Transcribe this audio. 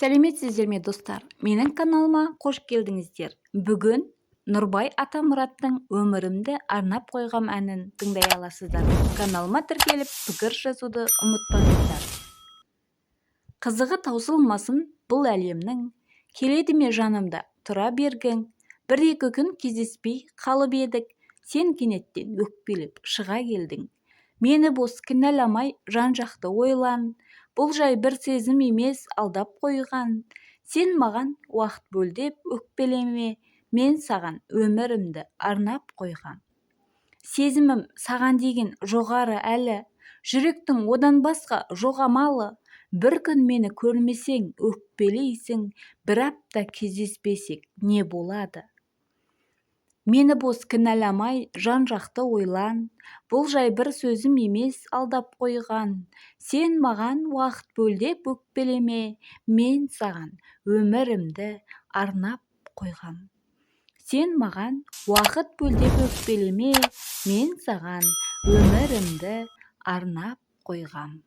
Сәлеметсіздер ме достар, менің каналыма қош келдіңіздер. Бүгін Нұрбай Атамұраттың өмірімді арнап қойғам әнін тыңдай аласыздар. Каналыма тіркеліп пікір жазуды ұмытпаңыздар. Қызығы таусылмасын бұл әлемнің, келеді ме жанымда тұра бергің. Бір-екі күн кездеспей қалып едік, сен кенеттен өкпелеп шыға келдің. Мені бос кінәламай жан-жақты ойлан, бұл жай бір сезім емес алдап қойған. Сен маған уақыт бөл деп өкпелеме, мен саған өмірімді арнап қойған. Сезімім саған деген жоғары әлі, жүректің одан басқа жоқ амалы. Бір күн мені көрмесең өкпелейсің, бір апта кездеспесек не болады? Мені бос кінәламай жан-жақты ойлан, бұл жай бір сөзім емес алдап қойған. Сен маған уақыт бөл деп өкпелеме, мен саған өмірімді арнап қойған. Сен маған уақыт бөл деп өкпелеме, мен саған өмірімді арнап қойған.